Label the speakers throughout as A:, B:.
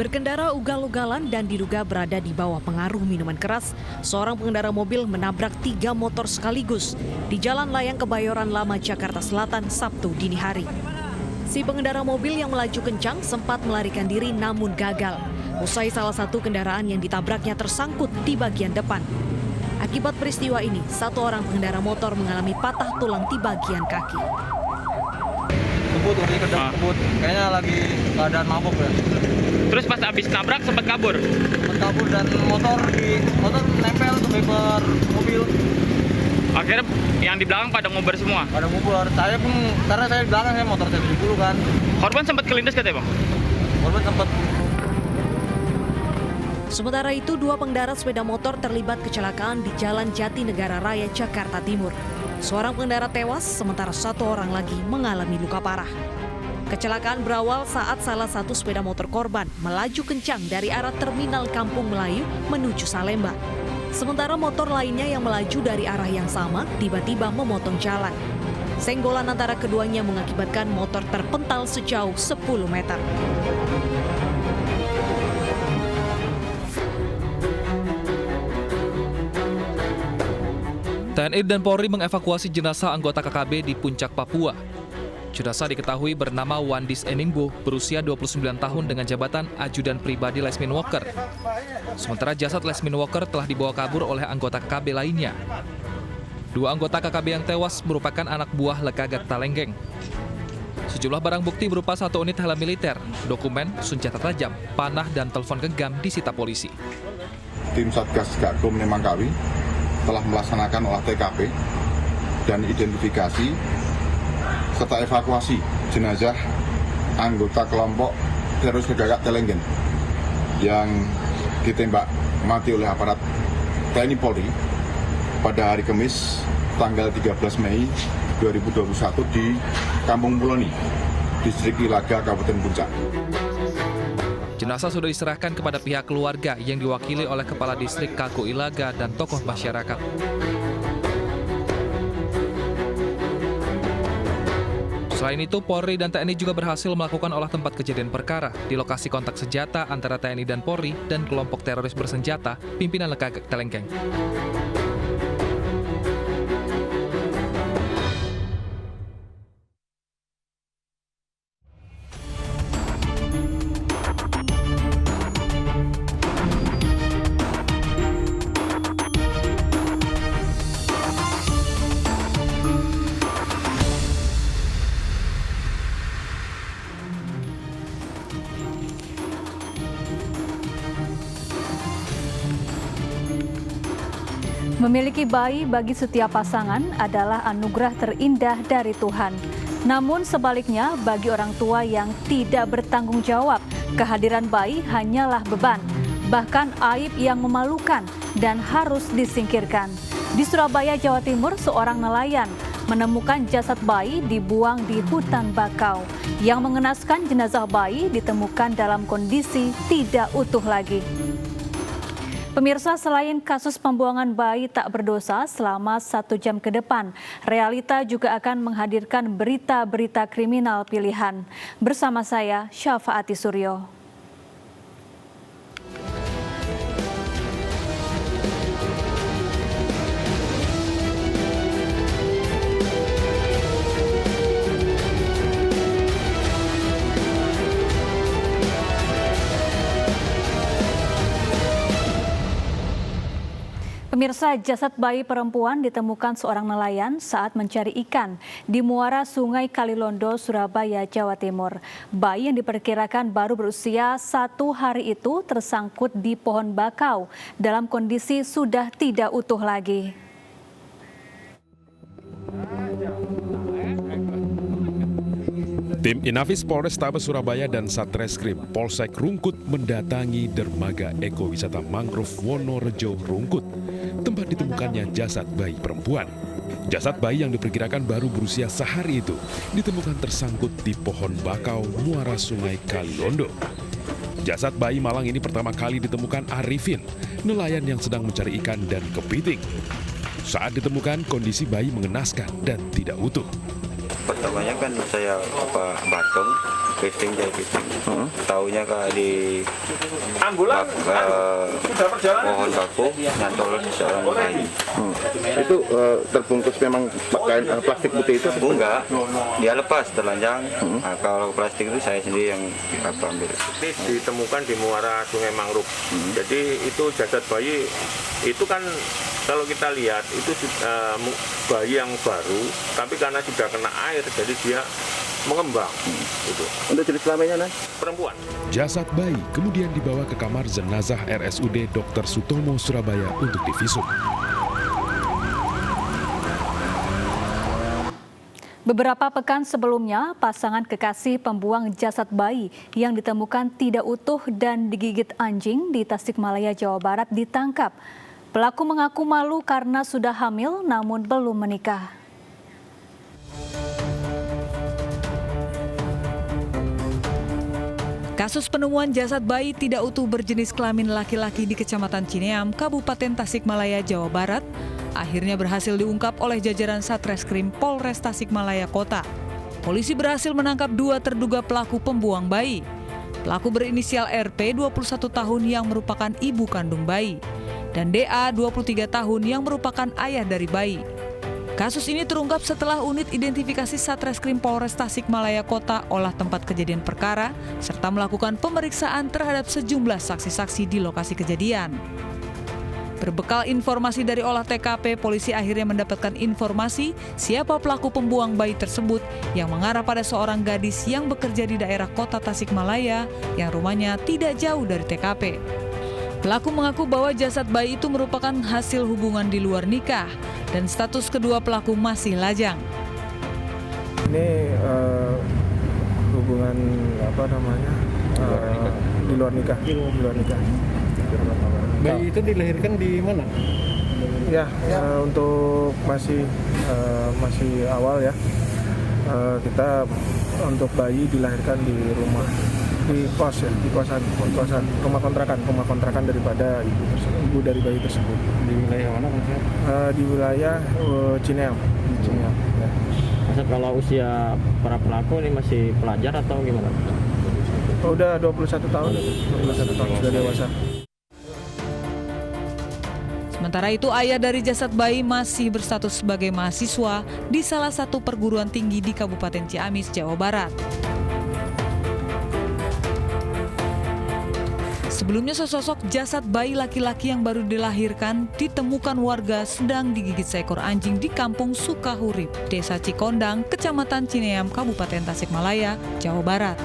A: Berkendara ugal-ugalan dan diduga berada di bawah pengaruh minuman keras, seorang pengendara mobil menabrak 3 motor sekaligus di Jalan Layang Kebayoran Lama, Jakarta Selatan, Sabtu dini hari. Si pengendara mobil yang melaju kencang sempat melarikan diri namun gagal. Usai salah satu kendaraan yang ditabraknya tersangkut di bagian depan. Akibat peristiwa ini, satu orang pengendara motor mengalami patah tulang di bagian kaki.
B: Kebut, kayaknya lagi keadaan mabuk ya.
C: Terus pas abis nabrak sempat kabur?
B: Sempat kabur dan motor nempel ke bumper mobil.
C: Akhirnya yang di belakang pada nguber semua?
B: Pada nguber, saya pun, karena saya di belakang ya motor saya dulu kan.
C: Korban sempat kelindes katanya bang?
B: Korban sempat.
A: Sementara itu, 2 pengendara sepeda motor terlibat kecelakaan di Jalan Jatinegara Raya, Jakarta Timur. Seorang pengendara tewas, sementara 1 orang lagi mengalami luka parah. Kecelakaan berawal saat salah satu sepeda motor korban melaju kencang dari arah terminal Kampung Melayu menuju Salemba. Sementara motor lainnya yang melaju dari arah yang sama tiba-tiba memotong jalan. Senggolan antara keduanya mengakibatkan motor terpental sejauh 10 meter.
D: TNI dan Polri mengevakuasi jenazah anggota KKB di Puncak, Papua. Jenazah diketahui bernama Wandis Eningbo, berusia 29 tahun dengan jabatan ajudan pribadi Lesmin Walker. Sementara jasad Lesmin Walker telah dibawa kabur oleh anggota KKB lainnya. 2 anggota KKB yang tewas merupakan anak buah Lekagak Talenggeng. Sejumlah barang bukti berupa 1 unit helm militer, dokumen, senjata tajam, panah, dan telepon genggam disita polisi.
E: Tim Satgas Gakum Nemangkawi telah melaksanakan olah TKP dan identifikasi serta evakuasi jenazah anggota kelompok teroris Lekagak Talenggeng yang ditembak mati oleh aparat TNI Polri pada hari Kamis tanggal 13 Mei 2021 di Kampung Muloni, Distrik Ilaga, Kabupaten Puncak.
D: Jenazah sudah diserahkan kepada pihak keluarga yang diwakili oleh Kepala Distrik Kaku Ilaga dan tokoh masyarakat. Selain itu, Polri dan TNI juga berhasil melakukan olah tempat kejadian perkara di lokasi kontak senjata antara TNI dan Polri dan kelompok teroris bersenjata pimpinan Lekagak Talenggeng.
F: Memiliki bayi bagi setiap pasangan adalah anugerah terindah dari Tuhan. Namun sebaliknya, bagi orang tua yang tidak bertanggung jawab, kehadiran bayi hanyalah beban, bahkan aib yang memalukan dan harus disingkirkan. Di Surabaya, Jawa Timur, seorang nelayan menemukan jasad bayi dibuang di hutan bakau. Yang mengenaskan, jenazah bayi ditemukan dalam kondisi tidak utuh lagi. Pemirsa, selain kasus pembuangan bayi tak berdosa selama 1 jam ke depan, Realita juga akan menghadirkan berita-berita kriminal pilihan. Bersama saya, Syafaati Suryo. Pemirsa, jasad bayi perempuan ditemukan seorang nelayan saat mencari ikan di muara Sungai Kalilondo, Surabaya, Jawa Timur. Bayi yang diperkirakan baru berusia 1 hari itu tersangkut di pohon bakau dalam kondisi sudah tidak utuh lagi.
G: Tim Inafis Polrestabes Surabaya dan Satreskrim Polsek Rungkut mendatangi dermaga ekowisata mangrove Wonorejo Rungkut, tempat ditemukannya jasad bayi perempuan. Jasad bayi yang diperkirakan baru berusia sehari itu ditemukan tersangkut di pohon bakau muara Sungai Kalilondo. Jasad bayi malang ini pertama kali ditemukan Arifin, nelayan yang sedang mencari ikan dan kepiting. Saat ditemukan, kondisi bayi mengenaskan dan tidak utuh.
H: pertamanya kan saya batung, casting jahit casting. Taunya di pohon baku nyantol seorang bayi.
E: Itu terbungkus memang pakaian plastik putih itu?
H: Enggak, dia lepas telanjang. Nah, kalau plastik itu saya sendiri yang ambil.
I: Ini ditemukan di muara Sungai Mangrove. Jadi itu jasad bayi itu kan kalau kita lihat itu bayi yang baru, tapi karena sudah kena air jadi dia mengembang. Itu.
E: Untuk jenis kelaminnya,
I: perempuan.
G: Jasad bayi kemudian dibawa ke kamar jenazah RSUD Dr. Sutomo Surabaya untuk divisum.
F: Beberapa pekan sebelumnya, pasangan kekasih pembuang jasad bayi yang ditemukan tidak utuh dan digigit anjing di Tasikmalaya, Jawa Barat ditangkap. Pelaku mengaku malu karena sudah hamil namun belum menikah.
A: Kasus penemuan jasad bayi tidak utuh berjenis kelamin laki-laki di Kecamatan Cineam, Kabupaten Tasikmalaya, Jawa Barat, akhirnya berhasil diungkap oleh jajaran Satreskrim Polres Tasikmalaya Kota. Polisi berhasil menangkap 2 terduga pelaku pembuang bayi. Pelaku berinisial RP, 21 tahun yang merupakan ibu kandung bayi, dan DA, 23 tahun yang merupakan ayah dari bayi. Kasus ini terungkap setelah unit identifikasi Satreskrim Polres Tasikmalaya Kota olah tempat kejadian perkara, serta melakukan pemeriksaan terhadap sejumlah saksi-saksi di lokasi kejadian. Berbekal informasi dari olah TKP, polisi akhirnya mendapatkan informasi siapa pelaku pembuang bayi tersebut yang mengarah pada seorang gadis yang bekerja di daerah Kota Tasikmalaya yang rumahnya tidak jauh dari TKP. Pelaku mengaku bahwa jasad bayi itu merupakan hasil hubungan di luar nikah dan status kedua pelaku masih lajang.
J: Ini hubungan di luar nikah.
B: Bayi itu dilahirkan di mana?
J: Ya, untuk masih awal ya. Kita untuk bayi dilahirkan di rumah, di kosan rumah kontrakan daripada ibu dari bayi tersebut.
B: Di wilayah mana maksudnya?
J: Di wilayah Cineam. Ya.
B: Masa kalau usia para pelaku ini masih pelajar atau gimana?
J: Udah 21 tahun sudah dewasa.
A: Sementara itu, ayah dari jasad bayi masih berstatus sebagai mahasiswa di salah satu perguruan tinggi di Kabupaten Ciamis, Jawa Barat. Sebelumnya, sesosok jasad bayi laki-laki yang baru dilahirkan ditemukan warga sedang digigit seekor anjing di Kampung Sukahurip, Desa Cikondang, Kecamatan Cineam, Kabupaten Tasikmalaya, Jawa Barat.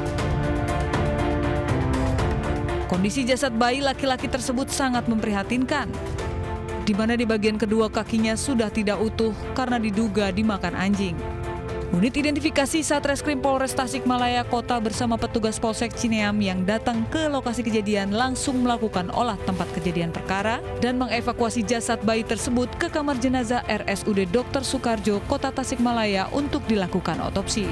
A: Kondisi jasad bayi laki-laki tersebut sangat memprihatinkan, di mana di bagian kedua kakinya sudah tidak utuh karena diduga dimakan anjing. Unit identifikasi Satreskrim Polres Tasikmalaya Kota bersama petugas Polsek Cineam yang datang ke lokasi kejadian langsung melakukan olah tempat kejadian perkara dan mengevakuasi jasad bayi tersebut ke kamar jenazah RSUD Dr. Sukarjo, Kota Tasikmalaya untuk dilakukan otopsi.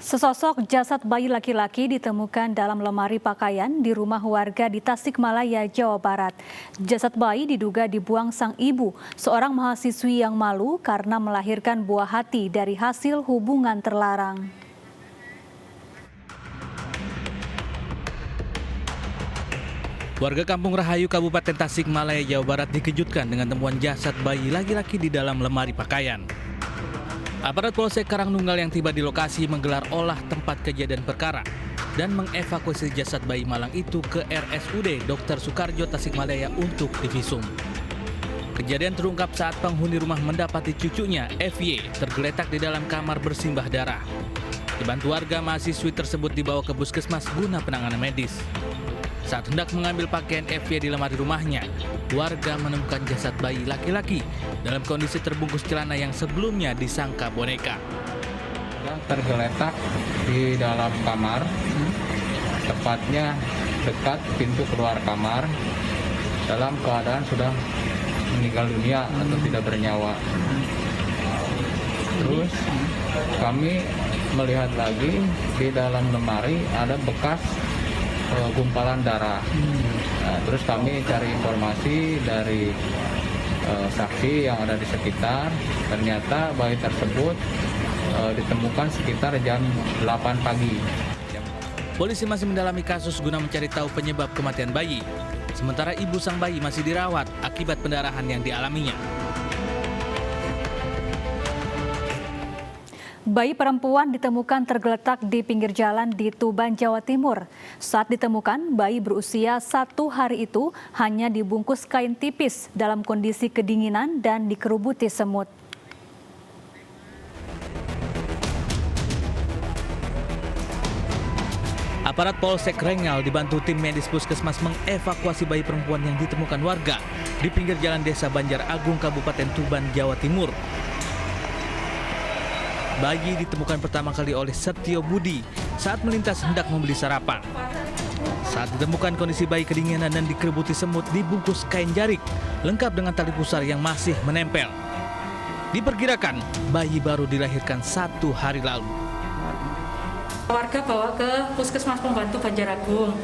F: Sesosok jasad bayi laki-laki ditemukan dalam lemari pakaian di rumah warga di Tasikmalaya, Jawa Barat. Jasad bayi diduga dibuang sang ibu, seorang mahasiswi yang malu karena melahirkan buah hati dari hasil hubungan terlarang.
K: Warga Kampung Rahayu, Kabupaten Tasikmalaya, Jawa Barat dikejutkan dengan temuan jasad bayi laki-laki di dalam lemari pakaian. Aparat Polsek Karangnunggal yang tiba di lokasi menggelar olah tempat kejadian perkara dan mengevakuasi jasad bayi malang itu ke RSUD Dr. Sukarjo Tasikmalaya untuk divisum. Kejadian terungkap saat penghuni rumah mendapati cucunya, FY, tergeletak di dalam kamar bersimbah darah. Dibantu warga, mahasiswi tersebut dibawa ke puskesmas guna penanganan medis. Saat hendak mengambil pakaian FY di lemari rumahnya, warga menemukan jasad bayi laki-laki dalam kondisi terbungkus celana yang sebelumnya disangka boneka.
L: Tergeletak di dalam kamar, tepatnya dekat pintu keluar kamar, dalam keadaan sudah meninggal dunia atau tidak bernyawa. Terus kami melihat lagi di dalam lemari ada bekas gumpalan darah. Nah, terus kami cari informasi dari saksi yang ada di sekitar. Ternyata bayi tersebut ditemukan sekitar jam 8 pagi.
K: Polisi masih mendalami kasus guna mencari tahu penyebab kematian bayi. Sementara ibu sang bayi masih dirawat akibat pendarahan yang dialaminya.
F: Bayi perempuan ditemukan tergeletak di pinggir jalan di Tuban, Jawa Timur. Saat ditemukan, bayi berusia 1 hari itu hanya dibungkus kain tipis dalam kondisi kedinginan dan dikerubuti semut.
K: Aparat Polsek Rengal dibantu tim medis puskesmas mengevakuasi bayi perempuan yang ditemukan warga di pinggir jalan Desa Banjar Agung, Kabupaten Tuban, Jawa Timur. Bayi ditemukan pertama kali oleh Setio Budi saat melintas hendak membeli sarapan. Saat ditemukan kondisi bayi kedinginan dan dikerubuti semut dibungkus kain jarik, lengkap dengan tali pusar yang masih menempel. Diperkirakan bayi baru dilahirkan 1 hari lalu.
M: Warga bawa ke puskesmas pembantu Banjaragung.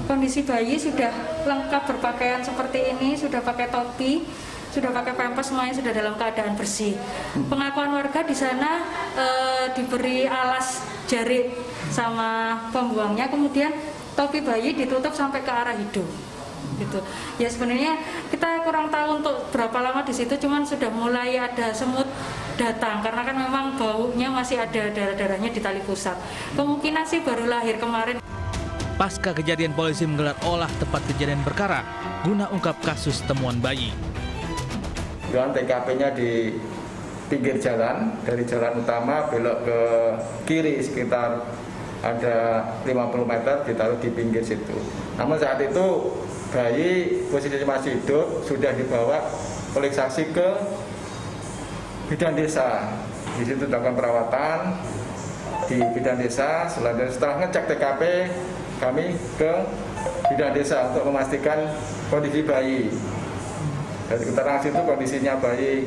M: Kondisi bayi sudah lengkap berpakaian seperti ini, sudah pakai topi, sudah pakai pampers, semuanya sudah dalam keadaan bersih. Pengakuan warga di sana diberi alas jarik sama pembuangnya, kemudian topi bayi ditutup sampai ke arah hidung. Gitu. Ya sebenarnya kita kurang tahu untuk berapa lama di situ, cuman sudah mulai ada semut datang karena kan memang baunya masih ada darah-darahnya di tali pusat. Kemungkinan sih baru lahir kemarin.
K: Pasca kejadian, polisi menggelar olah tempat kejadian perkara guna ungkap kasus temuan bayi.
N: Dan TKP-nya di pinggir jalan, dari jalan utama belok ke kiri sekitar ada 50 meter, ditaruh di pinggir situ. Namun saat itu bayi posisi masih hidup, sudah dibawa oleh saksi ke bidan desa. Di situ dilakukan perawatan di bidan desa. Setelah ngecek TKP, kami ke bidan desa untuk memastikan kondisi bayi. Dari keterangan situ kondisinya baik.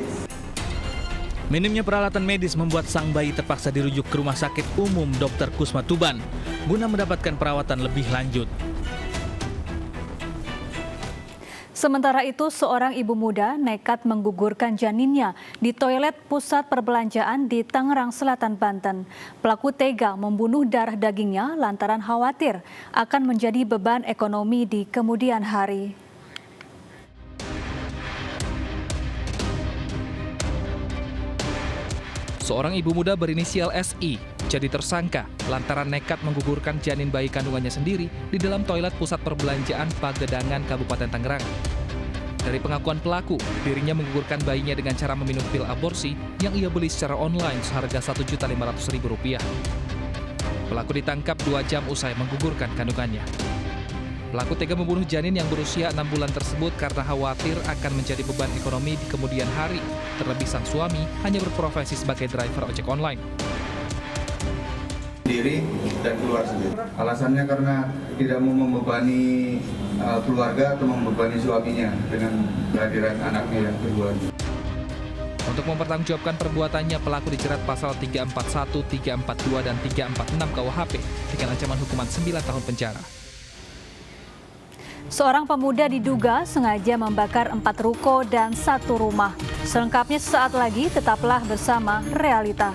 K: Minimnya peralatan medis membuat sang bayi terpaksa dirujuk ke Rumah Sakit Umum Dr. Kusma Tuban guna mendapatkan perawatan lebih lanjut.
F: Sementara itu, seorang ibu muda nekat menggugurkan janinnya di toilet pusat perbelanjaan di Tangerang Selatan, Banten. Pelaku tega membunuh darah dagingnya lantaran khawatir akan menjadi beban ekonomi di kemudian hari.
D: Seorang ibu muda berinisial SI jadi tersangka lantaran nekat menggugurkan janin bayi kandungannya sendiri di dalam toilet pusat perbelanjaan Pagedangan, Kabupaten Tangerang. Dari pengakuan pelaku, dirinya menggugurkan bayinya dengan cara meminum pil aborsi yang ia beli secara online seharga Rp1.500.000. Pelaku ditangkap 2 jam usai menggugurkan kandungannya. Pelaku tega membunuh janin yang berusia 6 bulan tersebut karena khawatir akan menjadi beban ekonomi di kemudian hari. Terlebih sang suami hanya berprofesi sebagai driver ojek online.
O: Diri dan keluar sendiri. Alasannya karena tidak mau membebani keluarga atau membebani suaminya dengan kehadiran anaknya yang kedua.
D: Untuk mempertanggungjawabkan perbuatannya, pelaku dijerat pasal 341, 342, dan 346 KUHP dengan ancaman hukuman 9 tahun penjara.
F: Seorang pemuda diduga sengaja membakar 4 ruko dan 1 rumah. Selengkapnya sesaat lagi, tetaplah bersama Realita.